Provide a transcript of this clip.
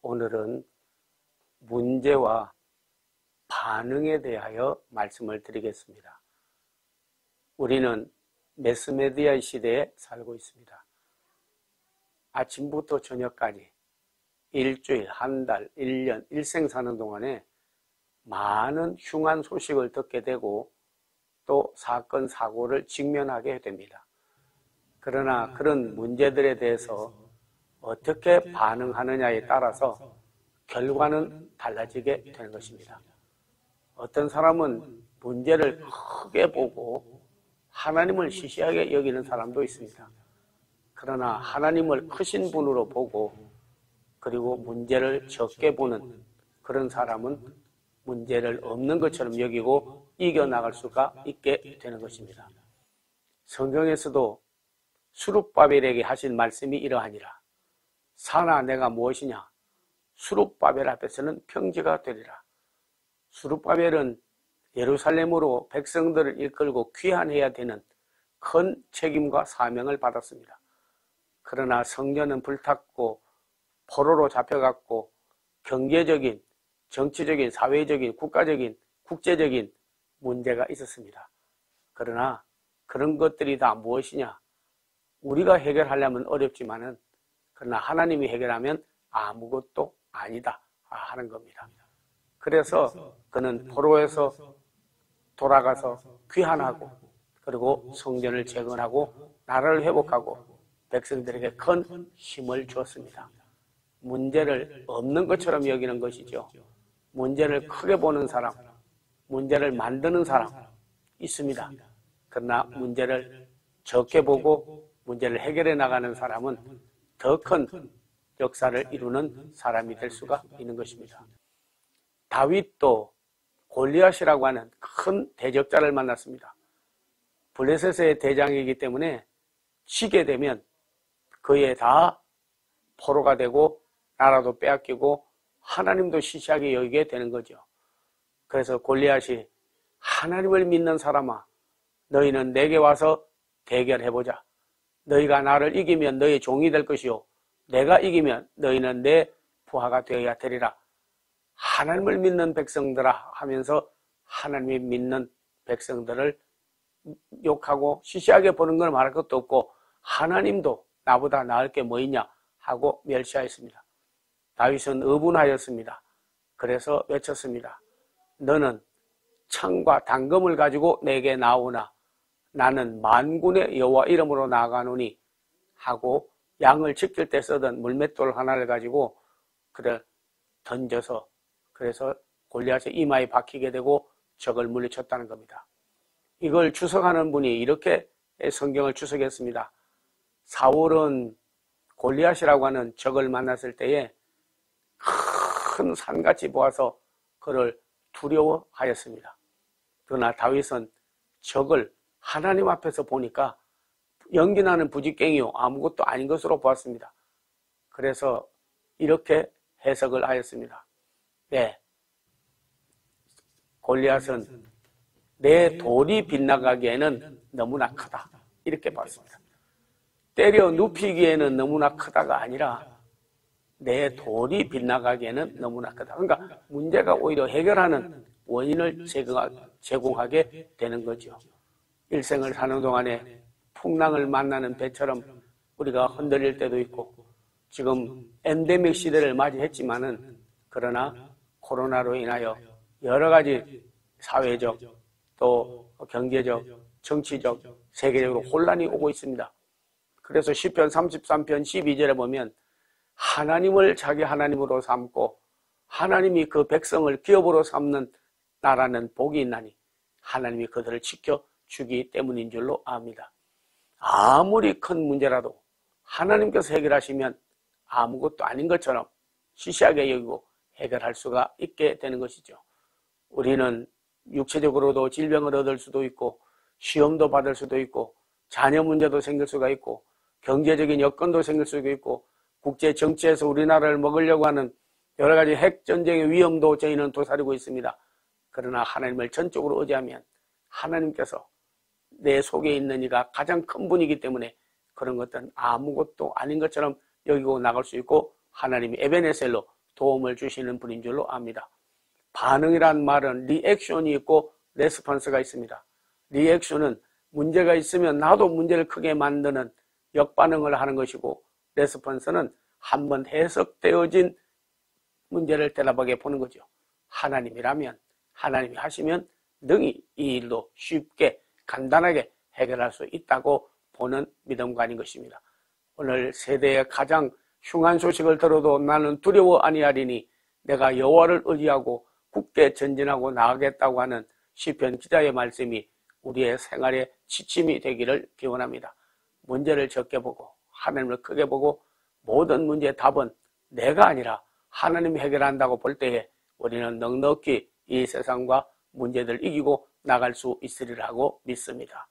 오늘은 문제와 반응에 대하여 말씀을 드리겠습니다. 우리는 매스메디아 시대에 살고 있습니다. 아침부터 저녁까지 일주일, 한 달, 1년, 일생 사는 동안에 많은 흉한 소식을 듣게 되고 또 사건, 사고를 직면하게 됩니다. 그러나 그런 문제들에 대해서 어떻게 반응하느냐에 따라서 결과는 달라지게 되는 것입니다. 어떤 사람은 문제를 크게 보고 하나님을 시시하게 여기는 사람도 있습니다. 그러나 하나님을 크신 분으로 보고 그리고 문제를 적게 보는 그런 사람은 문제를 없는 것처럼 여기고 이겨나갈 수가 있게 되는 것입니다. 성경에서도 수룹바벨에게 하신 말씀이 이러하니라. 사나 내가 무엇이냐? 수룹바벨 앞에서는 평지가 되리라. 수룹바벨은 예루살렘으로 백성들을 이끌고 귀환해야 되는 큰 책임과 사명을 받았습니다. 그러나 성전은 불탔고 포로로 잡혀갔고 경제적인, 정치적인, 사회적인, 국가적인, 국제적인 문제가 있었습니다. 그러나 그런 것들이 다 무엇이냐? 우리가 해결하려면 어렵지만은 그러나 하나님이 해결하면 아무것도 아니다 하는 겁니다. 그래서 그는 포로에서 돌아가서 귀환하고 그리고 성전을 재건하고 나라를 회복하고 백성들에게 큰 힘을 주었습니다. 문제를 없는 것처럼 여기는 것이죠. 문제를 크게 보는 사람, 문제를 만드는 사람 있습니다. 그러나 문제를 적게 보고 문제를 해결해 나가는 사람은 더 큰 역사를 이루는 사람이 될 수가 있는 것입니다. 다윗도 골리앗이라고 하는 큰 대적자를 만났습니다. 블레셋의 대장이기 때문에 치게 되면 그에 다 포로가 되고 나라도 빼앗기고 하나님도 시시하게 여기게 되는 거죠. 그래서 골리앗이 하나님을 믿는 사람아, 너희는 내게 와서 대결해보자. 너희가 나를 이기면 너희 종이 될 것이요 내가 이기면 너희는 내 부하가 되어야 되리라. 하나님을 믿는 백성들아 하면서 하나님을 믿는 백성들을 욕하고 시시하게 보는 걸 말할 것도 없고 하나님도 나보다 나을 게 뭐 있냐 하고 멸시하였습니다. 다윗은 의분하였습니다. 그래서 외쳤습니다. 너는 창과 단검을 가지고 내게 나오나 나는 만군의 여호와 이름으로 나아가노니 하고 양을 지킬 때 쓰던 물맷돌 하나를 가지고 그를 던져서 그래서 골리앗의 이마에 박히게 되고 적을 물리쳤다는 겁니다. 이걸 추석하는 분이 이렇게 성경을 추석했습니다. 사울은 골리앗이라고 하는 적을 만났을 때에 큰 산같이 보아서 그를 두려워하였습니다. 그러나 다윗은 적을 하나님 앞에서 보니까 연기나는 부지깽이요 아무것도 아닌 것으로 보았습니다. 그래서 이렇게 해석을 하였습니다. 네, 골리앗은 내 돌이 빗나가기에는 너무나 크다 이렇게 봤습니다. 때려 눕히기에는 너무나 크다가 아니라 내 돌이 빗나가기에는 너무나 크다. 그러니까 문제가 오히려 해결하는 원인을 제공하게 되는 거죠. 일생을 사는 동안에 풍랑을 만나는 배처럼 우리가 흔들릴 때도 있고 지금 엔데믹 시대를 맞이했지만은 그러나 코로나로 인하여 여러 가지 사회적 또 경제적 정치적 세계적으로 혼란이 오고 있습니다. 그래서 시편 33편 12절에 보면 하나님을 자기 하나님으로 삼고 하나님이 그 백성을 기업으로 삼는 나라는 복이 있나니 하나님이 그들을 지켜주기 때문인 줄로 압니다. 아무리 큰 문제라도 하나님께서 해결하시면 아무것도 아닌 것처럼 시시하게 여기고 해결할 수가 있게 되는 것이죠. 우리는 육체적으로도 질병을 얻을 수도 있고 시험도 받을 수도 있고 자녀 문제도 생길 수가 있고 경제적인 여건도 생길 수도 있고 국제 정치에서 우리나라를 먹으려고 하는 여러 가지 핵전쟁의 위험도 저희는 도사리고 있습니다. 그러나 하나님을 전적으로 의지하면 하나님께서 내 속에 있는 이가 가장 큰 분이기 때문에 그런 것들은 아무것도 아닌 것처럼 여기고 나갈 수 있고 하나님이 에베네셀로 도움을 주시는 분인 줄로 압니다. 반응이란 말은 리액션이 있고 레스폰스가 있습니다. 리액션은 문제가 있으면 나도 문제를 크게 만드는 역반응을 하는 것이고, 레스폰스는 한번 해석되어진 문제를 대답하게 보는 거죠. 하나님이라면, 하나님이 하시면 능히 이 일도 쉽게 간단하게 해결할 수 있다고 보는 믿음가 아닌 것입니다. 오늘 세대의 가장 흉한 소식을 들어도 나는 두려워 아니하리니 내가 여호와를 의지하고 굳게 전진하고 나아가겠다고 하는 시편 기자의 말씀이 우리의 생활의 지침이 되기를 기원합니다. 문제를 적게 보고 하나님을 크게 보고 모든 문제의 답은 내가 아니라 하나님이 해결한다고 볼 때에 우리는 넉넉히 이 세상과 문제들을 이기고 나갈 수 있으리라고 믿습니다.